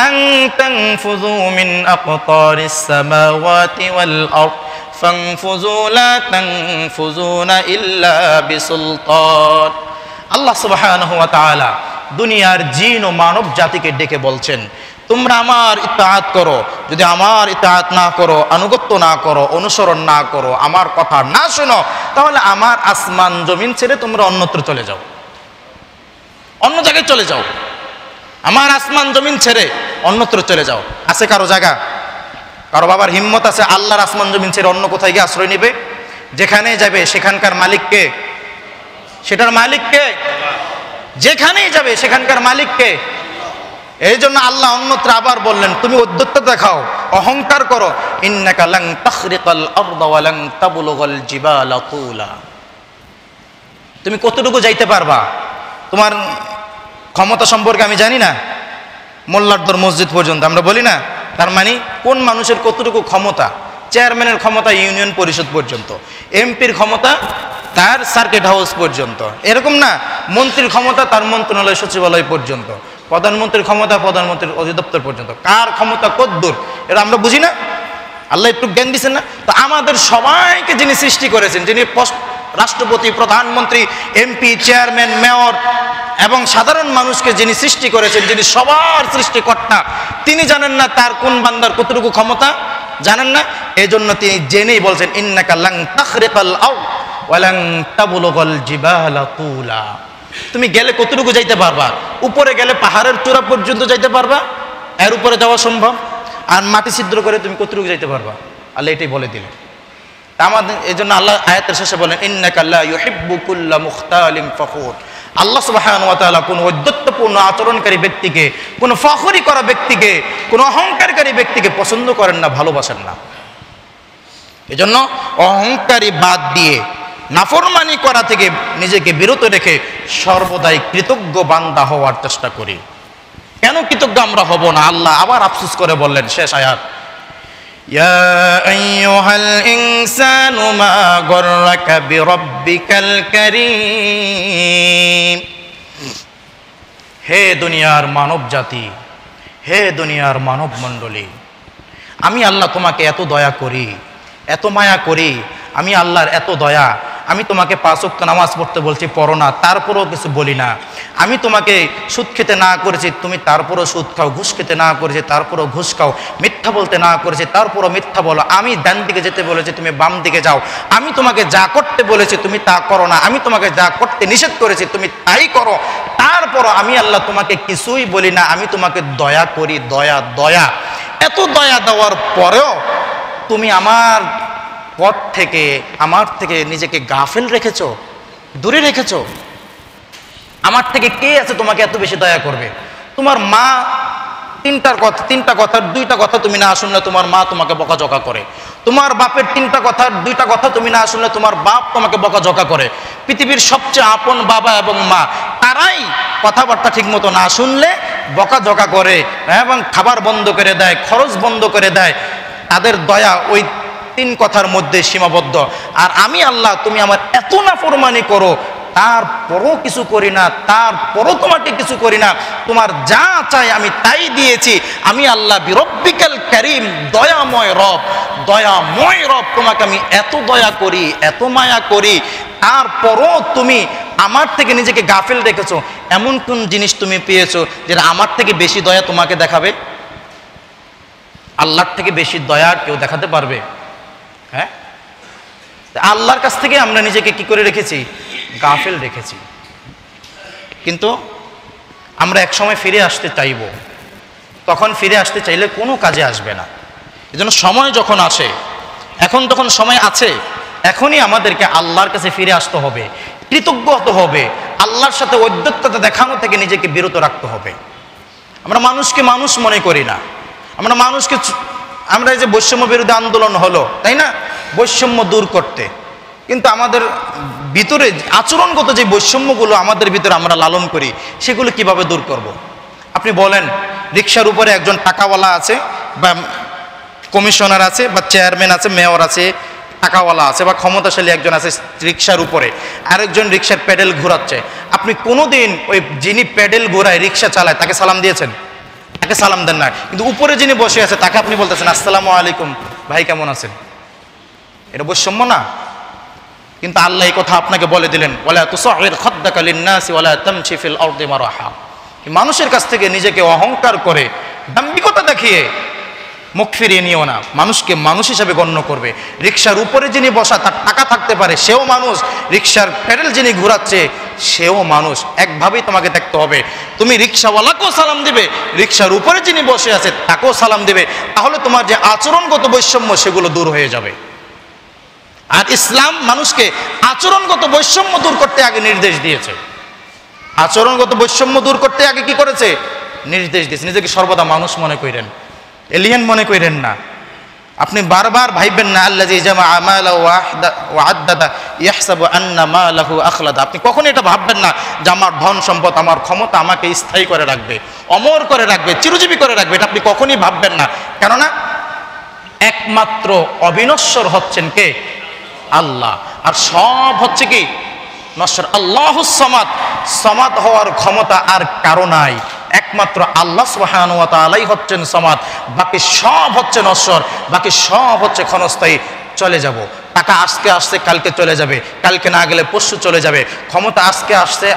আন তানফুযু মিন আকতারিস সামাওয়াতি ওয়াল আরদ ফানফুযু লা তানফুযুনা ইল্লা বিসুলতান। আল্লাহ সুবহানাহু ওয়া তাআলা দুনিয়ার জিন ও মানব জাতিকে ডেকে বলছেন, তোমরা আমার ইত্তাআত করো, যদি আমার ইত্তাআত না করো, আনুগত্য না করো, অনুসরণ না করো, আমার কথা না শোনো, তাহলে আমার আসমান জমিন ছেড়ে তোমরা অন্যত্র চলে যাও, অন্য জায়গায় চলে যাও। আমার আসমান জমিন ছেড়ে অন্যত্র চলে যাও। আছে কারো জায়গা, কারো বাবার হিম্মত আছে আল্লাহর আসমান জমিন ছেড়ে অন্য কোথায় গিয়ে আশ্রয় নেবে? যেখানে যাবে সেখানকার মালিককে, সেটার মালিককে, যেখানেই যাবে সেখানকার মালিককে। এই জন্য আল্লাহ অন্যত্র আবার বললেন, তুমি উদ্যততা দেখাও, অহংকার করো, ইন্নাকা লান তাখরিকাল আরদা ওয়া লান তাবলুগাল জিবালা তুলা। তুমি কতটুকু যাইতে পারবা? তোমার ক্ষমতা সম্পর্কে আমি জানি না, মোল্লারদর মসজিদ পর্যন্ত আমরা বলি না, তার মানে কোন মানুষের কতটুকু ক্ষমতা? চেয়ারম্যানের ক্ষমতা ইউনিয়ন পরিষদ পর্যন্ত, এমপির ক্ষমতা তার সার্কিট হাউস পর্যন্ত, এরকম না। মন্ত্রীর ক্ষমতা তার মন্ত্রণালয় সচিবালয় পর্যন্ত, প্রধানমন্ত্রীর ক্ষমতা প্রধানমন্ত্রীর অধিদপ্তর পর্যন্ত। কার ক্ষমতা কদ্দূর এটা আমরা বুঝি না। আল্লাহ একটু জ্ঞান দিচ্ছেন না? তো আমাদের সবাইকে যিনি সৃষ্টি করেছেন, যিনি রাষ্ট্রপতি, প্রধানমন্ত্রী, এমপি, চেয়ারম্যান, মেয়র এবং সাধারণ মানুষকে যিনি সৃষ্টি করেছেন, যিনি সবার সৃষ্টিকর্তা, তিনি জানেন না তার কোন বান্দার কতটুকু ক্ষমতা? জানেন না? এই জন্য তিনি জেনেই বলছেন, ইন্নাকা লান তাখরিকাল আরদ ওয়া লান তাবলুগাল জিবালা তুলা। তুমি গেলে কতটুকু যাইতে পারবা? উপরে গেলে পাহাড়ের চূড়া পর্যন্ত যাইতে পারবা, এর উপরে যাওয়া সম্ভব। আর মাটি ছিদ্র করে তুমি কতটুকু যাইতে পারবা? আল্লাহ এটাই বলে দিলেন। আমাদের এই জন্য আল্লাহ আয়াতের শেষে বলেন, ইন্নাকা লা ইউহিব্বু কুল্লা মুখতালিন ফখুর। আল্লাহ সুবহানাহু ওয়া তাআলা কোন ঔদ্ধত্যপূর্ণ আচরণকারী ব্যক্তিকে, কোন ফখরি করা ব্যক্তিকে, কোন অহংকারী ব্যক্তিকে পছন্দ করেন না, ভালোবাসেন না। এজন্য অহংকারী বাদ দিয়ে নাফরমানি করা থেকে নিজেকে বিরত রেখে সর্বদাই কৃতজ্ঞ বান্দা হওয়ার চেষ্টা করি। কেন কৃতজ্ঞ আমরা হব না? আল্লাহ আবার আফসোস করে বললেন, শেষ আয়াত, ইয়া আইয়ুহাল ইনসানু মা গররাকা বিরাব্বিকাল কারীম। হে দুনিয়ার মানব জাতি, হে দুনিয়ার মানব মণ্ডলী, আমি আল্লাহ তোমাকে এত দয়া করি, এত মায়া করি, আমি আল্লাহর এত দয়া। আমি তোমাকে 5 ওয়াক্ত নামাজ পড়তে বলছি, পড়ো না, তারপরেও কিছু বলি না। আমি তোমাকে সুদ খেতে না করেছি, তুমি তারপরও সুদ খাও। ঘুষ খেতে না করেছি, তারপরও ঘুষ খাও। মিথ্যা বলতে না করেছি, তারপরও মিথ্যা বলো। আমি ডান দিকে যেতে বলেছি, তুমি বাম দিকে যাও। আমি তোমাকে যা করতে বলেছি তুমি তা করো না। আমি তোমাকে যা করতে নিষেধ করেছি তুমি তাই করো। তারপরও আমি আল্লাহ তোমাকে কিছুই বলি না। আমি তোমাকে দয়া করি, দয়া দয়া। এত দয়া দেওয়ার পরেও তুমি আমার পথ থেকে, আমার থেকে নিজেকে গাফেল রেখেছো, দূরে রেখেছো। আমার থেকে কে আছে তোমাকে এত বেশি দয়া করবে? তোমার মা তিনটা কথার 2টা কথা তুমি না শুনলে তোমার মা তোমাকে বকাঝকা করে। তোমার বাপের 3টা কথার 2টা কথা তুমি না শুনলে তোমার বাপ তোমাকে বকাঝকা করে। পৃথিবীর সবচেয়ে আপন বাবা এবং মা, তারাই কথাবার্তা ঠিক মতো না শুনলে বকাঝকা করে এবং খাবার বন্ধ করে দেয়, খরচ বন্ধ করে দেয়। তাদের দয়া ওই 3 কথার মধ্যে সীমাবদ্ধ। আর আমি আল্লাহ, তুমি আমার এত নাফরমানি করো, তারপরও কিছু করি না, তারপরও তোমাকে কিছু করি না। তোমার যা চাই আমি তাই দিয়েছি। আমি আল্লাহ বিরব্বিকাল কারীম, দয়াময় রব, দয়াময় রব। তোমাকে আমি এত দয়া করি, এত মায়া করি, তারপরও তুমি আমার থেকে নিজেকে গাফেল রেখেছো। এমন কোন জিনিস তুমি পেয়েছো যেটা আমার থেকে বেশি দয়া তোমাকে দেখাবে? আল্লাহর থেকে বেশি দয়া কেউ দেখাতে পারবে? হ্যাঁ, আল্লাহর কাছ থেকে আমরা নিজেকে কি করে রেখেছি? গাফেল রেখেছি। কিন্তু আমরা এক সময় ফিরে আসতে চাইব, তখন ফিরে আসতে চাইলে কোনো কাজে আসবে না। এজন্য সময় যখন আসে, এখন তখন সময় আছে, এখনই আমাদেরকে আল্লাহর কাছে ফিরে আসতে হবে, কৃতজ্ঞ হতে হবে, আল্লাহর সাথে ঔদ্ধত্যতা দেখানো থেকে নিজেকে বিরত রাখতে হবে। আমরা মানুষকে মানুষ মনে করি না। আমরা এই যে বৈষম্য বিরোধী আন্দোলন হলো, তাই না, বৈষম্য দূর করতে, কিন্তু আমাদের ভিতরে আচরণগত যে বৈষম্যগুলো আমাদের ভিতরে আমরা লালন করি, সেগুলো কিভাবে দূর করব? আপনি বলেন, রিক্সার উপরে একজন টাকাওয়ালা আছে বা কমিশনার আছে বা চেয়ারম্যান আছে, মেয়র আছে, টাকাওয়ালা আছে বা ক্ষমতাশালী একজন আছে রিক্সার উপরে, আরেকজন রিক্সার প্যাডেল ঘোরাচ্ছে। আপনি কোনোদিন ওই যিনি প্যাডেল ঘোরায়, রিক্সা চালায়, তাকে সালাম দিয়েছেন? তাকে সালাম দেন না, কিন্তু উপরে যিনি বসে আছে তাকে আপনি বলতেছেন আসসালামু আলাইকুম, ভাই কেমন আছেন? এটা বৈষম্য না? কিন্তু আল্লাহ এই কথা আপনাকে বলে দিলেন, ওয়ালা তুসাইর খাদ্দাকা লিন-নাসি ওয়ালা তামশি ফিল আরদি মারহা। মানুষের কাছ থেকে নিজেকে অহংকার করে দাম্ভিকতা দেখিয়ে মুখ ফিরিয়ে নিও না, মানুষকে মানুষ হিসাবে গণ্য করবে। রিকশার উপরে যিনি বসা তার টাকা থাকতে পারে, সেও মানুষ। রিকশার প্যাডেল যিনি ঘোরাচ্ছে সেও মানুষ। একভাবেই তোমাকে দেখতে হবে। তুমি রিকশাওয়ালাকেও সালাম দিবে, রিকশার উপরে যিনি বসে আছে তাকেও সালাম দিবে, তাহলে তোমার যে আচরণগত বৈষম্য সেগুলো দূর হয়ে যাবে। আর ইসলাম মানুষকে আচরণগত বৈষম্য দূর করতে আগে নির্দেশ দিয়েছে। আচরণগত বৈষম্য দূর করতে আগে কি করেছে? নির্দেশ দিয়েছে। নিজেকে সর্বদা মানুষ মনে করেন, এলিয়েন মনে করেন না। আপনি বারবার ভাইবেন না আল্লাযী জামাআ মালাহু ওয়া আদ্দাদা ইয়াহসাবু আন্না মালাহু আখলাদা। আপনি কখনোই এটা ভাববেন না যে আমার ধন সম্পদ, আমার ক্ষমতা আমাকে স্থায়ী করে রাখবে, অমর করে রাখবে, চিরজীবী করে রাখবে। এটা আপনি কখনোই ভাববেন না। কেননা একমাত্র অবিনশ্বর হচ্ছেন কে? আল্লাহ। আর সব হচ্ছে কি? নশ্বর। আল্লাহুস সামাদ, সামাদ হওয়ার ক্ষমতা আর কারো নাই, একমাত্র আল্লাহ সুবহানাহু ওয়া তাআলাই হচ্ছেন সামাদ। বাকি সব হচ্ছে নশ্বর, বাকি সব হচ্ছে ক্ষণস্থায়ী। চলে যাব, টাকা আজকে আসছে কালকে চলে যাবে, কালকে না গেলে পরশু চলে যাবে। ক্ষমতা আজকে আসছে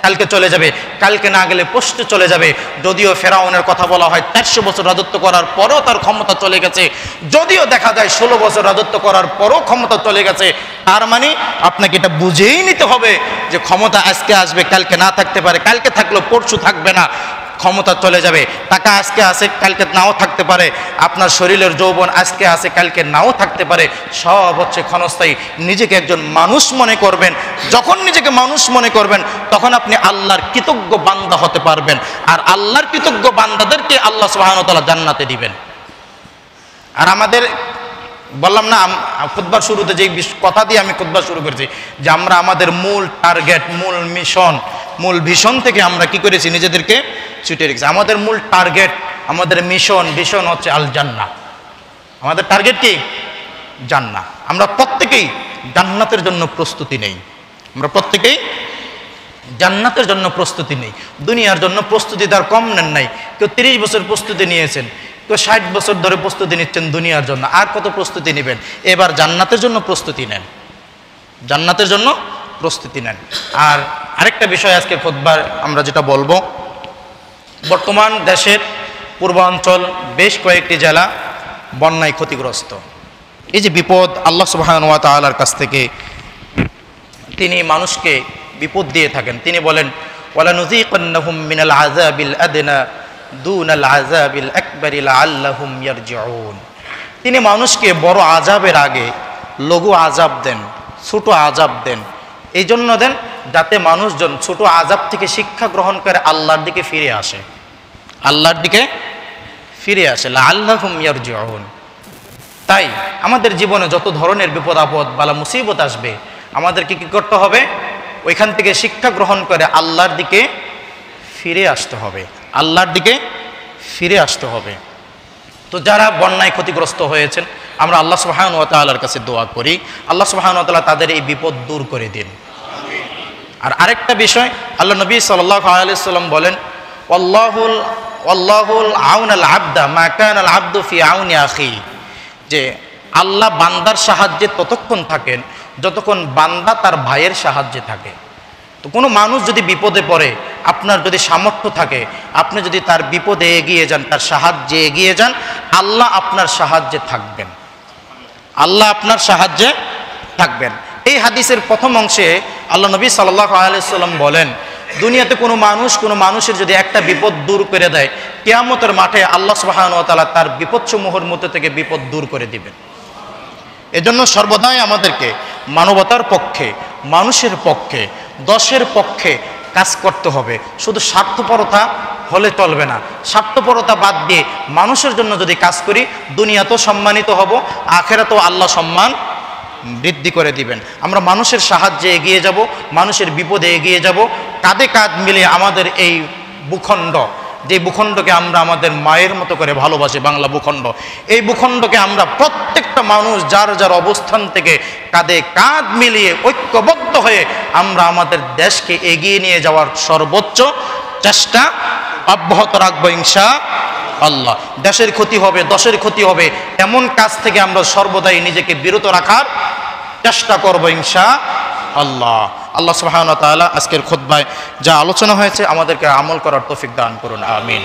কালকে চলে যাবে, কালকে না গেলে পরশু চলে যাবে। যদিও ফেরাউনের কথা বলা হয় 400 বছর রাজত্ব করার পরও তার ক্ষমতা চলে গেছে, যদিও দেখা যায় 16 বছর রাজত্ব করার পরও ক্ষমতা চলে গেছে। তার মানে আপনাকে এটা বুঝেই নিতে হবে যে ক্ষমতা আজকে আসবে কালকে না থাকতে পারে, কালকে থাকলেও পরশু থাকবে না, ক্ষমতা চলে যাবে। টাকা আজকে আসে কালকে নাও থাকতে পারে, আপনার শরীরের যৌবন আজকে আসে কালকে নাও থাকতে পারে, সব হচ্ছে ক্ষণস্থায়ী। নিজেকে একজন মানুষ মনে করবেন। যখন নিজেকে মানুষ মনে করবেন তখন আপনি আল্লাহর কৃতজ্ঞ বান্দা হতে পারবেন। আর আল্লাহর কৃতজ্ঞ বান্দাদেরকে আল্লাহ সুবহানাহু ওয়া তাআলা জান্নাতে দিবেন। আর আমাদের বললাম না খুতবার শুরুতে যে কথা দিয়ে আমি খুতবা শুরু করেছি, যে আমরা আমাদের মূল টার্গেট, মূল মিশন, মূল ভিশন থেকে আমরা কি করেছি? নিজেদেরকে ছুটে রেখেছি। আমাদের মূল টার্গেট, আমাদের ভিশন হচ্ছে আল জান্নাহ। আমাদের টার্গেট কি? জান্নাহ। আমরা প্রত্যেকেই জান্নাতের জন্য প্রস্তুতি নেই, আমরা প্রত্যেকেই জান্নাতের জন্য প্রস্তুতি নেই। দুনিয়ার জন্য প্রস্তুতি তার কম নেন নাই। কেউ 30 বছর প্রস্তুতি নিয়েছেন, কেউ 60 বছর ধরে প্রস্তুতি নিচ্ছেন দুনিয়ার জন্য। আর কত প্রস্তুতি নেবেন? এবার জান্নাতের জন্য প্রস্তুতি নেন, জান্নাতের জন্য প্রস্তুতি নেন। আর আরেকটা বিষয় আজকে খুতবার আমরা যেটা বলবো, বর্তমান দেশের পূর্বাঞ্চল বেশ কয়েকটি জেলা বন্যায় ক্ষতিগ্রস্ত। এই যে বিপদ, আল্লাহ সুবহানাহু ওয়া তাআলার কাছ থেকে তিনি মানুষকে বিপদ দিয়ে থাকেন। তিনি বলেন ওয়ালা নুযীকান্নাহুম মিনাল আযাবিল আদনা দুনাল আযাবিল আকবারি লাআল্লাহুম ইয়ারজিউন। তিনি মানুষকে বড় আযাবের আগে লঘু আযাব দেন, ছোট আযাব দেন। এই জন্য দেন যাতে মানুষজন ছোট আযাব থেকে শিক্ষা গ্রহণ করে আল্লাহর দিকে ফিরে আসে, আল্লাহর দিকে ফিরে আসে। লাআল্লাহুম ইয়ারজিউন। তাই আমাদের জীবনে যত ধরনের বিপদ আপদ বালা মুসিবত আসবে, আমাদেরকে কি করতে হবে? ওইখান থেকে শিক্ষা গ্রহণ করে আল্লাহর দিকে ফিরে আসতে হবে, আল্লাহর দিকে ফিরে আসতে হবে। তো যারা বন্যায় ক্ষতিগ্রস্ত হয়েছেন, আমরা আল্লাহ সুবহানাহু ওয়া তাআলার কাছে দোয়া করি, আল্লাহ সুবহানাহু ওয়া তাআলা তাদের এই বিপদ দূর করে দিন। আর আরেকটা বিষয়, আল্লাহ নবী সাল্লাল্লাহু আলাইহি ওয়াসাল্লাম বলেন ওয়াল্লাহুল আউনাল আবদা মা কানাল আবদু ফি আউনি আখি, যে আল্লাহ বান্দার সাহায্যে ততক্ষণ থাকেন যতক্ষণ বান্দা তার ভাইয়ের সাহায্যে থাকে। তো কোনো মানুষ যদি বিপদে পড়ে, আপনার যদি সামর্থ্য থাকে, আপনি যদি তার বিপদে এগিয়ে যান, তার সাহায্যে এগিয়ে যান, আল্লাহ আপনার সাহায্যে থাকবেন, আল্লাহ আপনার সাহায্যে থাকবেন। এই হাদিসের প্রথম অংশে আল্লাহ নবী সাল্লাল্লাহু আলাইহি ওয়াসাল্লাম বলেন, দুনিয়াতে কোনো মানুষের যদি একটা বিপদ দূর করে দেয়, কিয়ামতের মাঠে আল্লাহ সুবহানাহু ওয়া তাআলা তার বিপদসমূহের মধ্যে থেকে বিপদ দূর করে দিবেন। এজন্য সর্বদাই আমাদেরকে মানবতার পক্ষে, মানুষের পক্ষে, দশের পক্ষে কাজ করতে হবে। শুধু স্বার্থপরতা হলে চলবে না। স্বার্থপরতা বাদ দিয়ে মানুষের জন্য যদি কাজ করি, দুনিয়াতেও সম্মানিত হব, আখিরাতেও আল্লাহ সম্মান বৃদ্ধি করে দিবেন। আমরা মানুষের সাহায্যে এগিয়ে যাব, মানুষের বিপদে এগিয়ে যাব, কাঁধে কাঁধ মিলিয়ে আমাদের এই ভূখণ্ড, যে ভূখণ্ডকে আমরা আমাদের মায়ের মতো করে ভালোবাসি, বাংলা ভূখণ্ড, এই ভূখণ্ডকে আমরা প্রত্যেকটা মানুষ যার যার অবস্থান থেকে কাঁধে কাঁধ মিলিয়ে ঐক্যবদ্ধ হয়ে আমরা আমাদের দেশকে এগিয়ে নিয়ে যাওয়ার সর্বোচ্চ চেষ্টা অব্যাহত রাখবো ইনশাআল্লাহ। আল্লাহ। দেশের ক্ষতি হবে, দশের ক্ষতি হবে, এমন কাজ থেকে আমরা সর্বদাই নিজেকে বিরত রাখার চেষ্টা করব ইনশাআল্লাহ। আল্লাহ সুবহানাহু ওয়া তাআলা আজকের খুতবায় যা আলোচনা হয়েছে আমাদেরকে আমল করার তৌফিক দান করুন, আমিন।